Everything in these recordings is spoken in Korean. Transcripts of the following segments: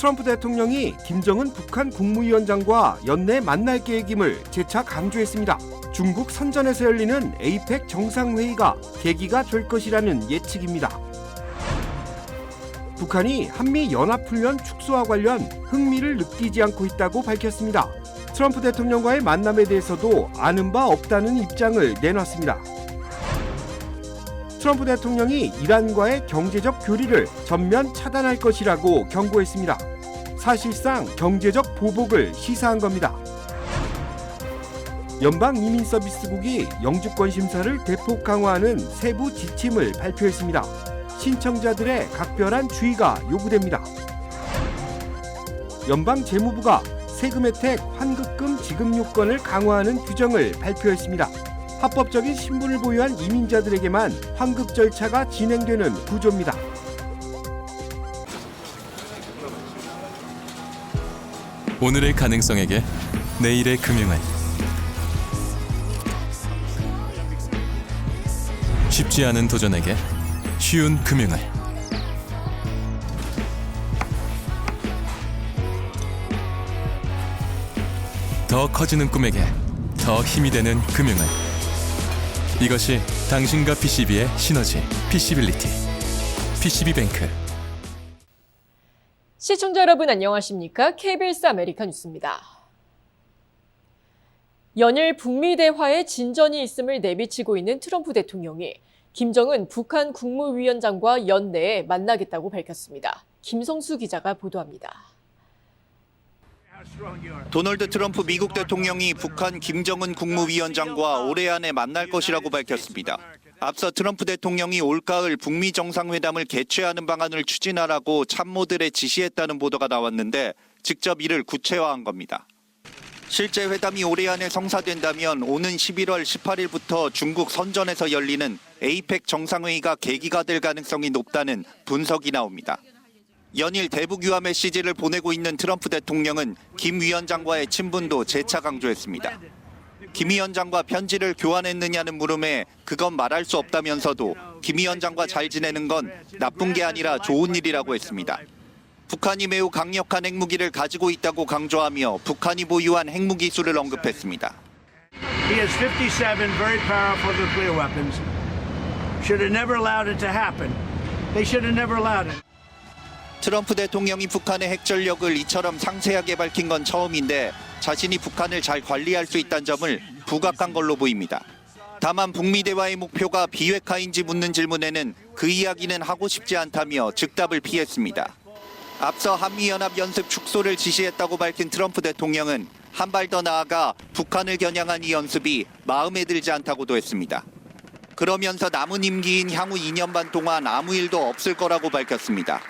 트럼프 대통령이 김정은 북한 국무위원장과 연내 만날 계획임을 재차 강조했습니다. 중국 선전에서 열리는 에이펙 정상회의가 계기가 될 것이라는 예측입니다. 북한이 한미연합훈련 축소와 관련 흥미를 느끼지 않고 있다고 밝혔습니다. 트럼프 대통령과의 만남에 대해서도 아는 바 없다는 입장을 내놨습니다. 트럼프 대통령이 이란과의 경제적 교류를 전면 차단할 것이라고 경고했습니다. 사실상 경제적 보복을 시사한 겁니다. 연방이민서비스국이 영주권 심사를 대폭 강화하는 세부 지침을 발표했습니다. 신청자들의 각별한 주의가 요구됩니다. 연방재무부가 세금 혜택 환급금 지급 요건을 강화하는 규정을 발표했습니다. 합법적인 신분을 보유한 이민자들에게만 환급 절차가 진행되는 구조입니다. 오늘의 가능성에게 내일의 금융을 쉽지 않은 도전에게 쉬운 금융을 더 커지는 꿈에게 더 힘이 되는 금융을 이것이 당신과 PCB의 시너지 PC빌리티 PCB뱅크. 시청자 여러분 안녕하십니까? KBS 아메리카 뉴스입니다. 연일 북미 대화에 진전이 있음을 내비치고 있는 트럼프 대통령이 김정은 북한 국무위원장과 연내에 만나겠다고 밝혔습니다. 김성수 기자가 보도합니다. 도널드 트럼프 미국 대통령이 북한 김정은 국무위원장과 올해 안에 만날 것이라고 밝혔습니다. 앞서 트럼프 대통령이 올가을 북미 정상회담을 개최하는 방안을 추진하라고 참모들에 지시했다는 보도가 나왔는데 직접 이를 구체화한 겁니다. 실제 회담이 올해 안에 성사된다면 오는 11월 18일부터 중국 선전에서 열리는 에이펙 정상회의가 계기가 될 가능성이 높다는 분석이 나옵니다. 연일 대북 유화 메시지를 보내고 있는 트럼프 대통령은 김 위원장과의 친분도 재차 강조했습니다. 김 위원장과 편지를 교환했느냐는 물음에 그건 말할 수 없다면서도 김 위원장과 잘 지내는 건 나쁜 게 아니라 좋은 일이라고 했습니다. 북한이 매우 강력한 핵무기를 가지고 있다고 강조하며 북한이 보유한 핵무기 수를 언급했습니다. He has 57 very powerful nuclear weapons. Should have never allowed it to happen. They should have never allowed it. 트럼프 대통령이 북한의 핵전력을 이처럼 상세하게 밝힌 건 처음인데 자신이 북한을 잘 관리할 수 있다는 점을 부각한 걸로 보입니다. 다만 북미 대화의 목표가 비핵화인지 묻는 질문에는 그 이야기는 하고 싶지 않다며 즉답을 피했습니다. 앞서 한미연합 연습 축소를 지시했다고 밝힌 트럼프 대통령은 한 발 더 나아가 북한을 겨냥한 이 연습이 마음에 들지 않다고도 했습니다. 그러면서 남은 임기인 향후 2년 반 동안 아무 일도 없을 거라고 밝혔습니다.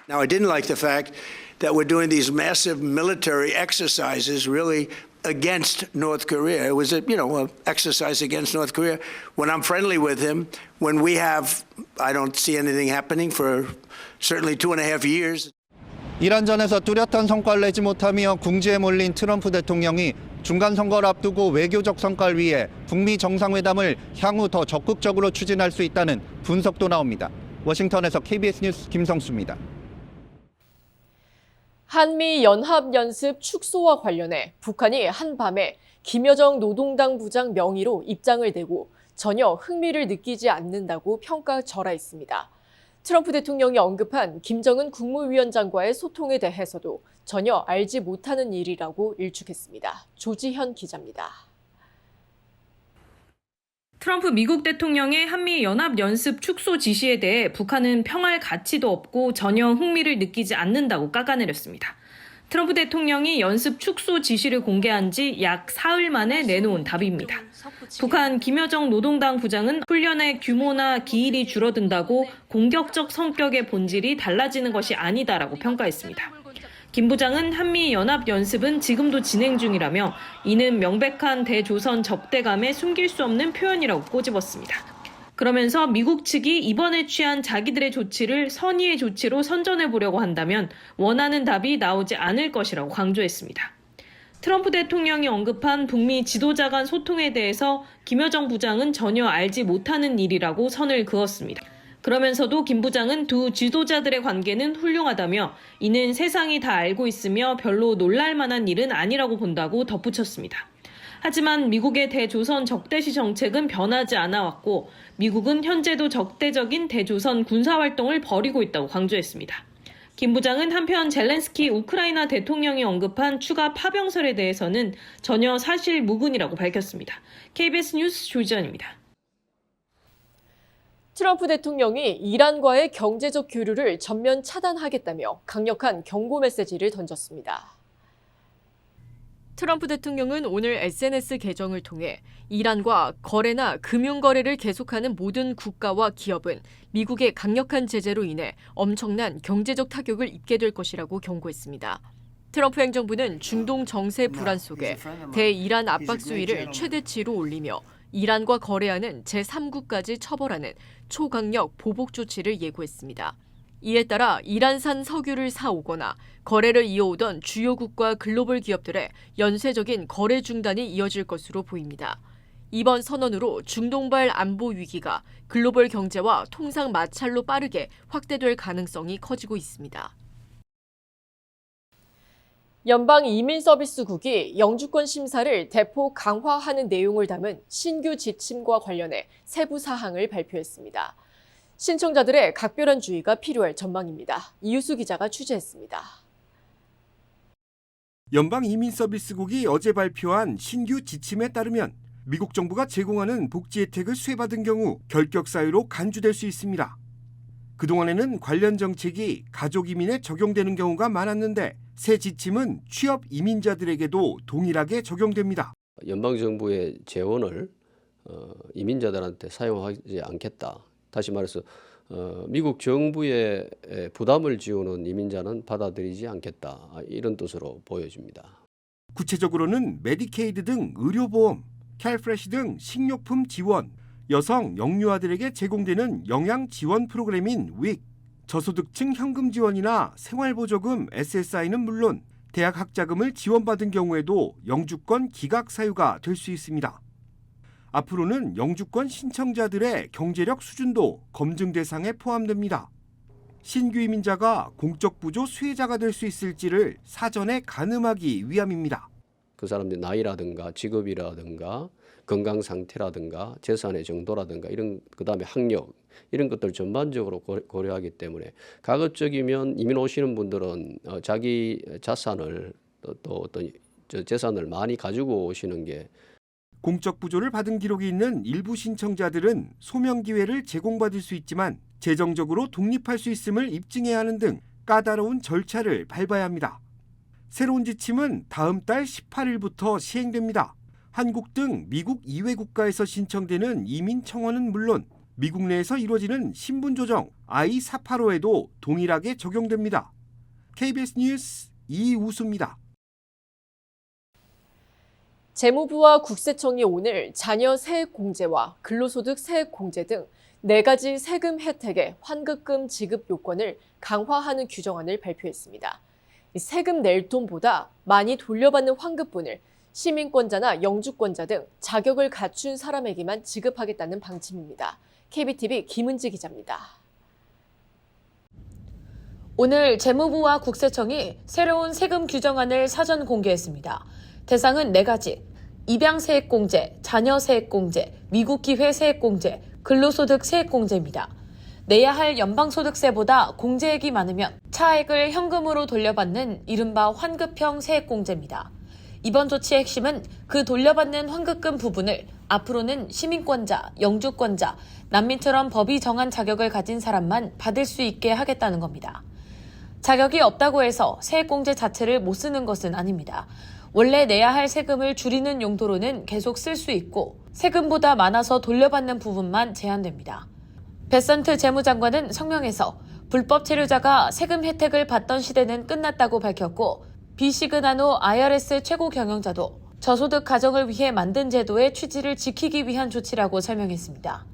Now, I didn't like the fact that we're doing these massive military exercises really against North Korea. It was an exercise against North Korea. When I'm friendly with him, when we have, I don't see anything happening for certainly 2.5 years. 이란전에서 뚜렷한 성과를 내지 못하며 궁지에 몰린 트럼프 대통령이 중간 선거를 앞두고 외교적 성과를 위해 북미 정상회담을 향후 더 적극적으로 추진할 수 있다는 분석도 나옵니다. 워싱턴에서 KBS 뉴스 김성수입니다. 한미 연합연습 축소와 관련해 북한이 한밤에 김여정 노동당 부장 명의로 입장을 내고 전혀 흥미를 느끼지 않는다고 평가절하했습니다. 트럼프 대통령이 언급한 김정은 국무위원장과의 소통에 대해서도 전혀 알지 못하는 일이라고 일축했습니다. 조지현 기자입니다. 트럼프 미국 대통령의 한미 연합 연습 축소 지시에 대해 북한은 평할 가치도 없고 전혀 흥미를 느끼지 않는다고 깎아내렸습니다. 트럼프 대통령이 연습 축소 지시를 공개한 지 약 사흘 만에 내놓은 답입니다. 북한 김여정 노동당 부장은 훈련의 규모나 기일이 줄어든다고 공격적 성격의 본질이 달라지는 것이 아니다라고 평가했습니다. 김 부장은 한미 연합 연습은 지금도 진행 중이라며 이는 명백한 대조선 적대감에 숨길 수 없는 표현이라고 꼬집었습니다. 그러면서 미국 측이 이번에 취한 자기들의 조치를 선의의 조치로 선전해보려고 한다면 원하는 답이 나오지 않을 것이라고 강조했습니다. 트럼프 대통령이 언급한 북미 지도자 간 소통에 대해서 김여정 부장은 전혀 알지 못하는 일이라고 선을 그었습니다. 그러면서도 김 부장은 두 지도자들의 관계는 훌륭하다며 이는 세상이 다 알고 있으며 별로 놀랄 만한 일은 아니라고 본다고 덧붙였습니다. 하지만 미국의 대조선 적대시 정책은 변하지 않아 왔고 미국은 현재도 적대적인 대조선 군사활동을 벌이고 있다고 강조했습니다. 김 부장은 한편 젤렌스키 우크라이나 대통령이 언급한 추가 파병설에 대해서는 전혀 사실 무근이라고 밝혔습니다. KBS 뉴스 조지연입니다. 트럼프 대통령이 이란과의 경제적 교류를 전면 차단하겠다며 강력한 경고 메시지를 던졌습니다. 트럼프 대통령은 오늘 SNS 계정을 통해 이란과 거래나 금융거래를 계속하는 모든 국가와 기업은 미국의 강력한 제재로 인해 엄청난 경제적 타격을 입게 될 것이라고 경고했습니다. 트럼프 행정부는 중동 정세 불안 속에 대이란 압박 수위를 최대치로 올리며 이란과 거래하는 제3국까지 처벌하는 초강력 보복 조치를 예고했습니다. 이에 따라 이란산 석유를 사오거나 거래를 이어오던 주요국과 글로벌 기업들의 연쇄적인 거래 중단이 이어질 것으로 보입니다. 이번 선언으로 중동발 안보 위기가 글로벌 경제와 통상 마찰로 빠르게 확대될 가능성이 커지고 있습니다. 연방이민서비스국이 영주권 심사를 대폭 강화하는 내용을 담은 신규 지침과 관련해 세부 사항을 발표했습니다. 신청자들의 각별한 주의가 필요할 전망입니다. 이유수 기자가 취재했습니다. 연방이민서비스국이 어제 발표한 신규 지침에 따르면 미국 정부가 제공하는 복지 혜택을 수혜받은 경우 결격 사유로 간주될 수 있습니다. 그동안에는 관련 정책이 가족 이민에 적용되는 경우가 많았는데 새 지침은 취업 이민자들에게도 동일하게 적용됩니다. 연방정부의 재원을 이민자들한테 사용하지 않겠다. 다시 말해서 미국 정부의 부담을 지우는 이민자는 받아들이지 않겠다. 이런 뜻으로 보여집니다. 구체적으로는 메디케이드 등 의료보험, 캘프레시 등 식료품 지원, 여성 영유아들에게 제공되는 영양 지원 프로그램인 윅, 저소득층 현금 지원이나 생활보조금 SSI는 물론 대학 학자금을 지원받은 경우에도 영주권 기각 사유가 될 수 있습니다. 앞으로는 영주권 신청자들의 경제력 수준도 검증 대상에 포함됩니다. 신규 이민자가 공적 부조 수혜자가 될 수 있을지를 사전에 가늠하기 위함입니다. 그 사람들의 나이라든가 직업이라든가 건강 상태라든가 재산의 정도라든가 이런 그다음에 학력 이런 것들 전반적으로 고려하기 때문에 가급적이면 이민 오시는 분들은 자기 자산을 또 어떤 재산을 많이 가지고 오시는 게 공적 부조를 받은 기록이 있는 일부 신청자들은 소명 기회를 제공받을 수 있지만 재정적으로 독립할 수 있음을 입증해야 하는 등 까다로운 절차를 밟아야 합니다. 새로운 지침은 다음 달 18일부터 시행됩니다. 한국 등 미국 이외 국가에서 신청되는 이민 청원은 물론 미국 내에서 이루어지는 신분 조정 I-485에도 동일하게 적용됩니다. KBS 뉴스 이우수입니다. 재무부와 국세청이 오늘 자녀 세액 공제와 근로소득 세액 공제 등 4가지 세금 혜택의 환급금 지급 요건을 강화하는 규정안을 발표했습니다. 세금 낼 돈보다 많이 돌려받는 환급분을 시민권자나 영주권자 등 자격을 갖춘 사람에게만 지급하겠다는 방침입니다. KBTV 김은지 기자입니다. 오늘 재무부와 국세청이 새로운 세금 규정안을 사전 공개했습니다. 대상은 4가지, 입양세액공제, 자녀세액공제, 미국기회 세액공제, 근로소득 세액공제입니다. 내야 할 연방소득세보다 공제액이 많으면 차액을 현금으로 돌려받는 이른바 환급형 세액공제입니다. 이번 조치의 핵심은 그 돌려받는 환급금 부분을 앞으로는 시민권자, 영주권자, 난민처럼 법이 정한 자격을 가진 사람만 받을 수 있게 하겠다는 겁니다. 자격이 없다고 해서 세액공제 자체를 못 쓰는 것은 아닙니다. 원래 내야 할 세금을 줄이는 용도로는 계속 쓸 수 있고 세금보다 많아서 돌려받는 부분만 제한됩니다. 베선트 재무장관은 성명에서 불법 체류자가 세금 혜택을 받던 시대는 끝났다고 밝혔고 비시그나노 IRS 최고 경영자도 저소득 가정을 위해 만든 제도의 취지를 지키기 위한 조치라고 설명했습니다.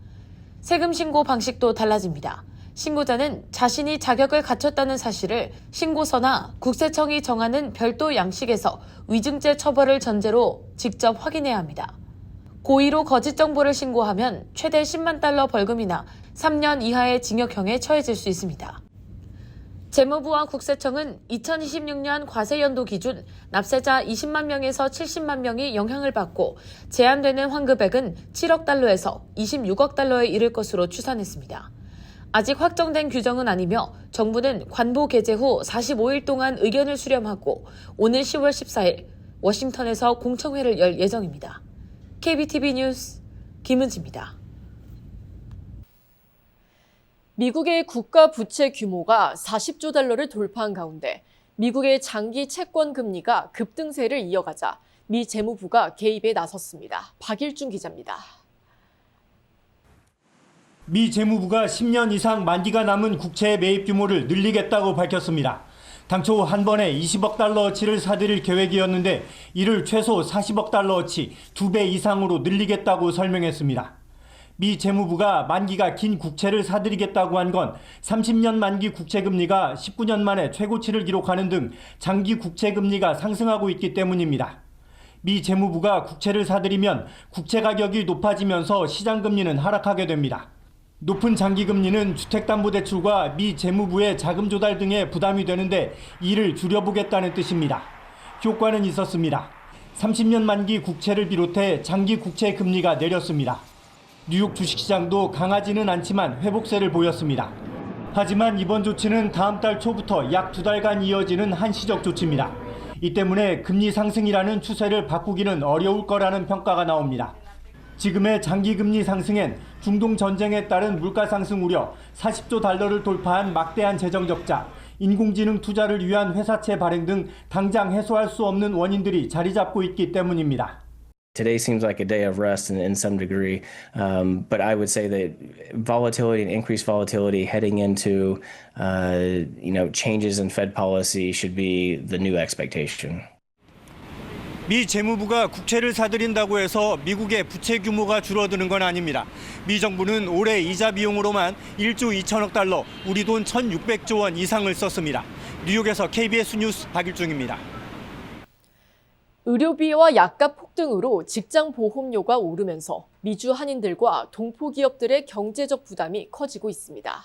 세금 신고 방식도 달라집니다. 신고자는 자신이 자격을 갖췄다는 사실을 신고서나 국세청이 정하는 별도 양식에서 위증죄 처벌을 전제로 직접 확인해야 합니다. 고의로 거짓 정보를 신고하면 최대 $10만 벌금이나 3년 이하의 징역형에 처해질 수 있습니다. 재무부와 국세청은 2026년 과세연도 기준 납세자 20만 명에서 70만 명이 영향을 받고 제한되는 환급액은 7억 달러에서 26억 달러에 이를 것으로 추산했습니다. 아직 확정된 규정은 아니며 정부는 관보 게재 후 45일 동안 의견을 수렴하고 오늘 10월 14일 워싱턴에서 공청회를 열 예정입니다. KBTV 뉴스 김은지입니다. 미국의 국가 부채 규모가 40조 달러를 돌파한 가운데 미국의 장기 채권 금리가 급등세를 이어가자 미 재무부가 개입에 나섰습니다. 박일준 기자입니다. 미 재무부가 10년 이상 만기가 남은 국채 매입 규모를 늘리겠다고 밝혔습니다. 당초 한 번에 20억 달러어치를 사들일 계획이었는데 이를 최소 40억 달러어치 2배 이상으로 늘리겠다고 설명했습니다. 미 재무부가 만기가 긴 국채를 사들이겠다고 한 건 30년 만기 국채 금리가 19년 만에 최고치를 기록하는 등 장기 국채 금리가 상승하고 있기 때문입니다. 미 재무부가 국채를 사들이면 국채 가격이 높아지면서 시장 금리는 하락하게 됩니다. 높은 장기 금리는 주택담보대출과 미 재무부의 자금 조달 등에 부담이 되는데 이를 줄여보겠다는 뜻입니다. 효과는 있었습니다. 30년 만기 국채를 비롯해 장기 국채 금리가 내렸습니다. 뉴욕 주식시장도 강하지는 않지만 회복세를 보였습니다. 하지만 이번 조치는 다음 달 초부터 약 2달간 이어지는 한시적 조치입니다. 이 때문에 금리 상승이라는 추세를 바꾸기는 어려울 거라는 평가가 나옵니다. 지금의 장기 금리 상승엔 중동 전쟁에 따른 물가 상승 우려, 40조 달러를 돌파한 막대한 재정 적자, 인공지능 투자를 위한 회사채 발행 등 당장 해소할 수 없는 원인들이 자리 잡고 있기 때문입니다. Today seems like a day of rest in some degree, but I would say that volatility and increased volatility heading into, changes in Fed policy should be the new expectation. 미 재무부가 국채를 사들인다고 해서 미국의 부채 규모가 줄어드는 건 아닙니다. 미 정부는 올해 이자 비용으로만 1조 2천억 달러, 우리 돈 1,600조 원 이상을 썼습니다. 뉴욕에서 KBS 뉴스 박일중입니다. 의료비와 약값 폭등으로 직장 보험료가 오르면서 미주 한인들과 동포 기업들의 경제적 부담이 커지고 있습니다.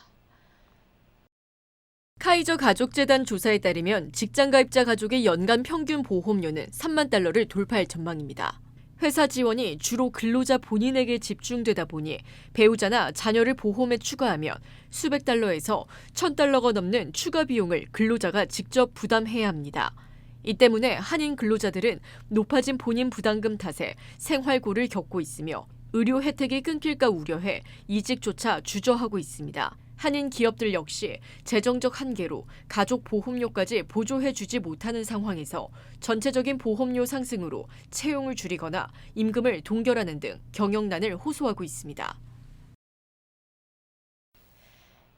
카이저 가족재단 조사에 따르면 직장 가입자 가족의 연간 평균 보험료는 3만 달러를 돌파할 전망입니다. 회사 지원이 주로 근로자 본인에게 집중되다 보니 배우자나 자녀를 보험에 추가하면 수백 달러에서 1,000달러가 넘는 추가 비용을 근로자가 직접 부담해야 합니다. 이 때문에 한인 근로자들은 높아진 본인 부담금 탓에 생활고를 겪고 있으며 의료 혜택이 끊길까 우려해 이직조차 주저하고 있습니다. 한인 기업들 역시 재정적 한계로 가족 보험료까지 보조해주지 못하는 상황에서 전체적인 보험료 상승으로 채용을 줄이거나 임금을 동결하는 등 경영난을 호소하고 있습니다.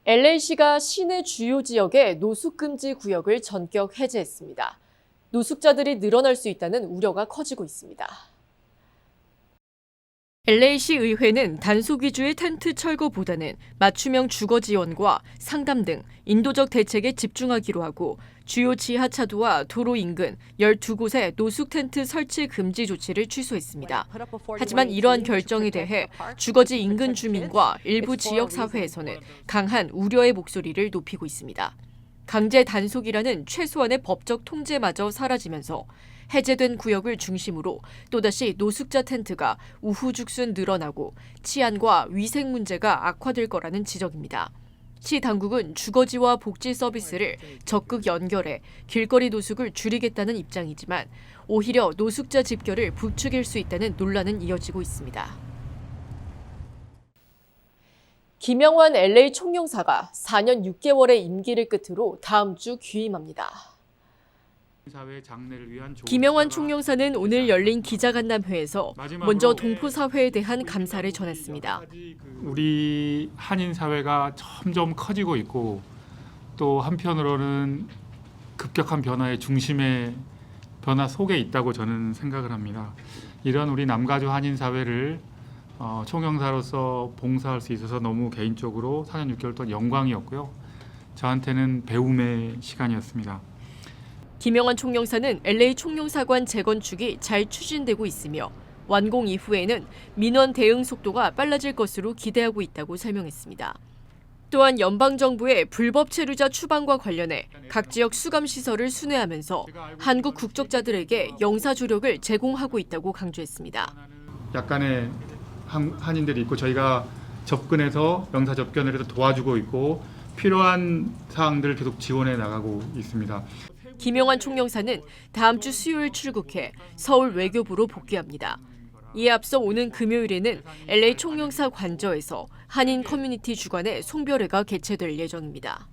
LA시가 시내 주요 지역의 노숙금지 구역을 전격 해제했습니다. 노숙자들이 늘어날 수 있다는 우려가 커지고 있습니다. LA시 의회는 단속 위주의 텐트 철거보다는 맞춤형 주거 지원과 상담 등 인도적 대책에 집중하기로 하고 주요 지하차도와 도로 인근 12곳에 노숙 텐트 설치 금지 조치를 취소했습니다. 하지만 이러한 결정에 대해 주거지 인근 주민과 일부 지역사회에서는 강한 우려의 목소리를 높이고 있습니다. 강제 단속이라는 최소한의 법적 통제마저 사라지면서 해제된 구역을 중심으로 또다시 노숙자 텐트가 우후죽순 늘어나고 치안과 위생 문제가 악화될 거라는 지적입니다. 시 당국은 주거지와 복지 서비스를 적극 연결해 길거리 노숙을 줄이겠다는 입장이지만 오히려 노숙자 집결을 부추길 수 있다는 논란은 이어지고 있습니다. 김영환 LA 총영사가 4년 6개월의 임기를 끝으로 다음 주 귀임합니다. 김영환 총영사는 오늘 열린 기자간담회에서 먼저 동포사회에 대한 감사를 전했습니다. 우리 한인 사회가 점점 커지고 있고 또 한편으로는 급격한 변화의 중심의 변화 속에 있다고 저는 생각을 합니다. 이런 우리 남가주 한인 사회를 총영사로서 봉사할 수 있어서 너무 개인적으로 4년 6개월 동안 영광이었고요. 저한테는 배움의 시간이었습니다. 김영환 총영사는 LA 총영사관 재건축이 잘 추진되고 있으며 완공 이후에는 민원 대응 속도가 빨라질 것으로 기대하고 있다고 설명했습니다. 또한 연방정부의 불법 체류자 추방과 관련해 각 지역 수감시설을 순회하면서 한국 국적자들에게 영사조력을 제공하고 있다고 강조했습니다. 약간의 한인들이 있고 저희가 접근해서 영사 접견을 해서 도와주고 있고 필요한 사항들을 계속 지원해 나가고 있습니다. 김영환 총영사는 다음 주 수요일 출국해 서울 외교부로 복귀합니다. 이에 앞서 오는 금요일에는 LA 총영사 관저에서 한인 커뮤니티 주관의 송별회가 개최될 예정입니다.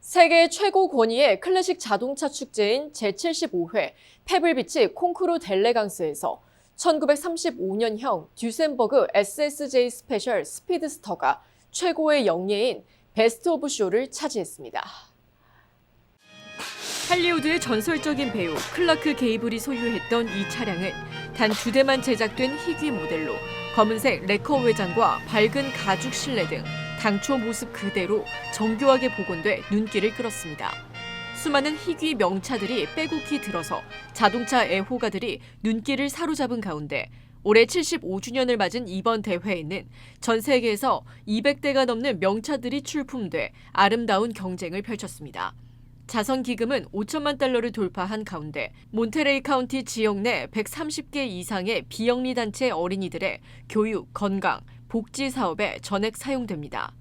세계 최고 권위의 클래식 자동차 축제인 제75회 페블비치 콩쿠르 델레강스에서 1935년형 듀센버그 SSJ 스페셜 스피드스터가 최고의 영예인 베스트 오브 쇼를 차지했습니다. 할리우드의 전설적인 배우 클라크 게이블이 소유했던 이 차량은 단 2대만 제작된 희귀 모델로 검은색 레커 외장과 밝은 가죽 실내 등 당초 모습 그대로 정교하게 복원돼 눈길을 끌었습니다. 수많은 희귀 명차들이 빼곡히 들어서 자동차 애호가들이 눈길을 사로잡은 가운데 올해 75주년을 맞은 이번 대회에는 전 세계에서 200대가 넘는 명차들이 출품돼 아름다운 경쟁을 펼쳤습니다. 자선 기금은 5천만 달러를 돌파한 가운데 몬테레이 카운티 지역 내 130개 이상의 비영리 단체 어린이들의 교육, 건강, 복지 사업에 전액 사용됩니다.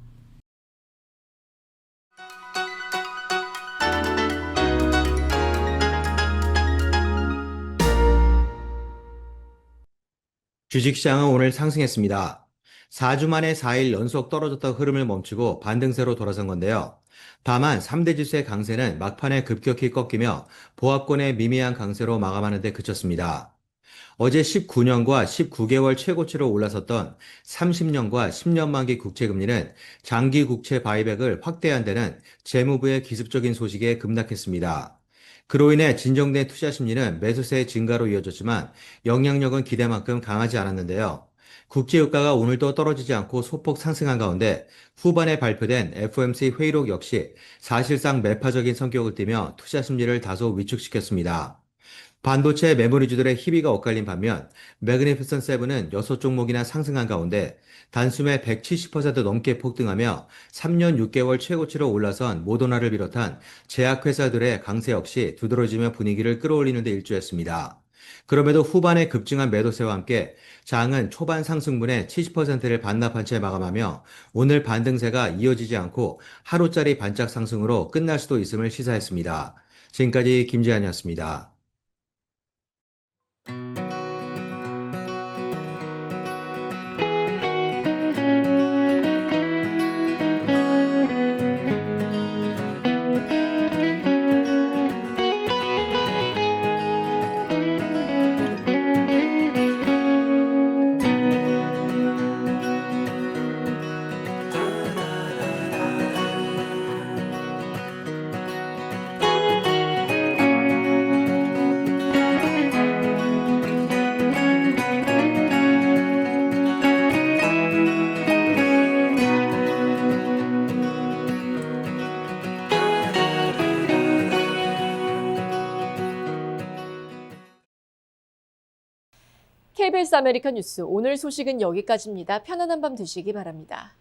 주식시장은 오늘 상승했습니다. 4주 만에 4일 연속 떨어졌던 흐름을 멈추고 반등세로 돌아선 건데요. 다만 3대 지수의 강세는 막판에 급격히 꺾이며 보합권의 미미한 강세로 마감하는 데 그쳤습니다. 어제 19년과 19개월 최고치로 올라섰던 30년과 10년 만기 국채금리는 장기 국채 바이백을 확대한 데는 재무부의 기습적인 소식에 급락했습니다. 그로 인해 진정된 투자 심리는 매수세의 증가로 이어졌지만 영향력은 기대만큼 강하지 않았는데요. 국제유가가 오늘도 떨어지지 않고 소폭 상승한 가운데 후반에 발표된 FOMC 회의록 역시 사실상 매파적인 성격을 띠며 투자 심리를 다소 위축시켰습니다. 반도체 메모리주들의 희비가 엇갈린 반면 매그니피선트 세븐은 6종목이나 상승한 가운데 단숨에 170% 넘게 폭등하며 3년 6개월 최고치로 올라선 모더나를 비롯한 제약회사들의 강세 역시 두드러지며 분위기를 끌어올리는 데 일조했습니다. 그럼에도 후반에 급증한 매도세와 함께 장은 초반 상승분의 70%를 반납한 채 마감하며 오늘 반등세가 이어지지 않고 하루짜리 반짝 상승으로 끝날 수도 있음을 시사했습니다. 지금까지 김재한이었습니다. KBS 아메리칸 뉴스 오늘 소식은 여기까지입니다. 편안한 밤 되시기 바랍니다.